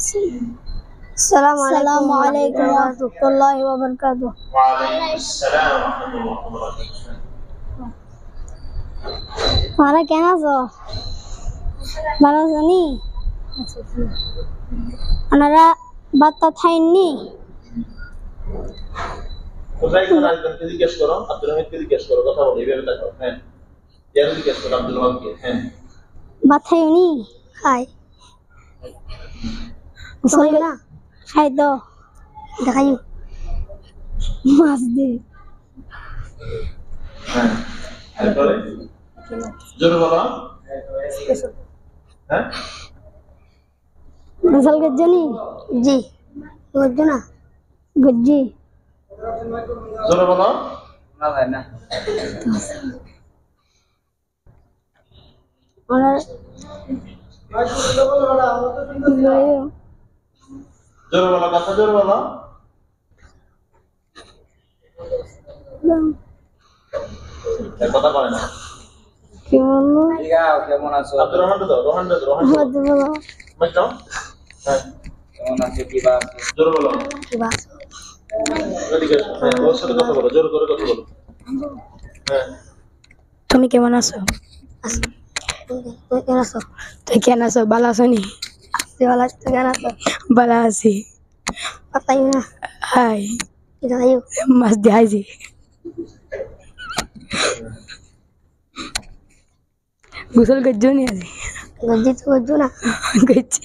Assalamualaikum warahmatullahi wabarakatuh. Waalaikumsalam warahmatullahi wabarakatuh. Mara কেন আছো? ভালো আছো নি? আপনারা বাচ্চা খাইনি? কোথায় কোন আরেকজনকে জিজ্ঞেস করো, আব্দুল হামিদকে জিজ্ঞেস করো, কথা বলো, এইভাবে দেখো। হ্যাঁ, ইয়ার জিজ্ঞেস করো আব্দুল হামিদকে। হ্যাঁ, ভাত খাইনি? খাই। খাই না? খাই তো। দেখাই মাছ দে। হ্যাঁ, এরপরে জোরে বলো। হ্যাঁ, গোসল করছো নি? জি। করছো না? গজ্জি। জোরে বলো। না ভাই না। ওনার জোরে বলো, কথা জোরে বলো। কথা বলে না। কি বললো? কেমন আছো? আব্দুর রহমান দাও, রোহান দাও, রোহান দাও। মাইক দাও। হ্যাঁ, কেমন আছো? কি বা আছো? জোরে বলো। কি বাস? এদিকে এসো। হ্যাঁ, ওর সাথে কথা বলো, জোরে করে কথা বলো। হ্যাঁ, তুমি কেমন আছো? তুই কেন আছো? তুই কেন আছো? ভালো আছো নি? তুই ভালো আছিস? তুই কেন আছো? ভালো আছি। পাতাই না? হাই কি দেখাই? মাছ দেখাইছি। গোসল করছো নি আজি? গজ্জি তো করছো না? করছি।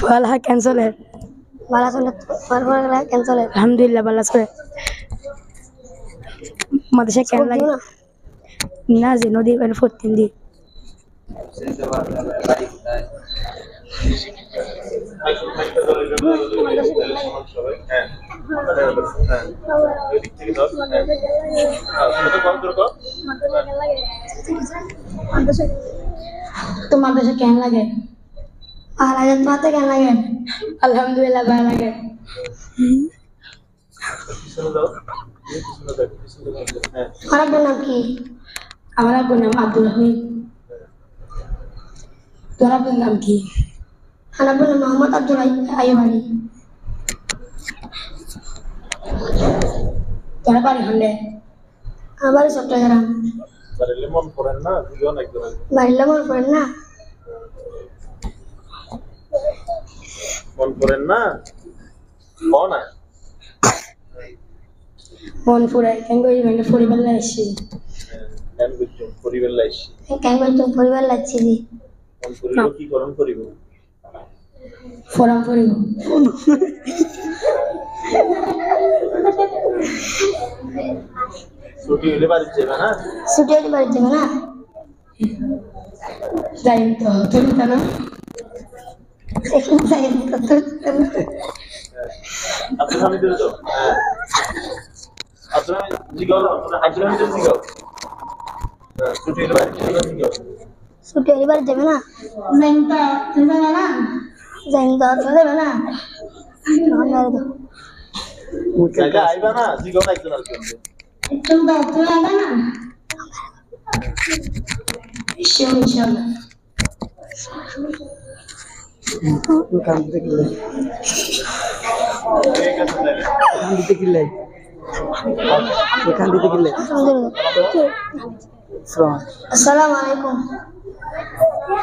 পড়ালেখা ক্যান্সেলের? ভালো আছো না? পড়ালেখা ক্যান্সেল? আলহামদুলিল্লাহ ভালো আছে। মাদ্রাসা কেন লাগে না? যে নদী মানে 14 দিন শুনতে পারছো না? বাড়ি কোথায়? মাইকটা ধরে সমান সবাই। হ্যাঁ, হ্যাঁ, ওই দিক থেকে দাও। হ্যাঁ, কত কম করে কর। তো মাদ্রাসা কেন লাগে? আর আগে তোমাতে কেন লাগে? আলহামদুলিল্লাহ ভালো লাগে। পিছনে দাও, পিছনে দাও, পিছনে দাও। হ্যাঁ, আমার আব্বুর নাম কি? আমার আব্বুর নাম আব্দুল হামিদ। তোর আব্বুর নাম কি? আমার আব্বুর নাম মোহাম্মদ আব্দুল আইয়ুব আলী। তোর বাড়ি হলে? আমার বাড়ি চট্টগ্রাম। বাড়িলে মন পড়েন না, দুজন একদম। বাড়িলে মনে পড়েন না? মন পড়েন না, কও না। মন ফুরাই কেন করি মানে পরিবার এসেছি। কেন বুঝছো পরিবার লাইছি? কেন বলছো পরিবার লাগছে জি? মন পড়িল কি করণ করিব? ফরাম পরিব। ছুটি হলে বাড়ি যাবে না? ছুটি হলে বাড়ি যাবে না? যাই তো তুমি জানো? সেখানে যাই তো আব্দুল হামিদের তো। হ্যাঁ, আব্দুল হামিদ জিগাও, আব্দুল হামিদের জিগাও। ছুটি হলে বাড়ি যাবে জিগাও। ছুটি হলে বাড়ি যাবে না? যাই তো তুমি জানো না? যাই তো তুমি যাবে না? জায়গা আইবা না, জিগাও না একজন আরেকজনকে। তুমি তো তুমি আইবা না? ইনশাআল্লাহ। ঠিক আছে তাহলে। আসসালামু আলাইকুম।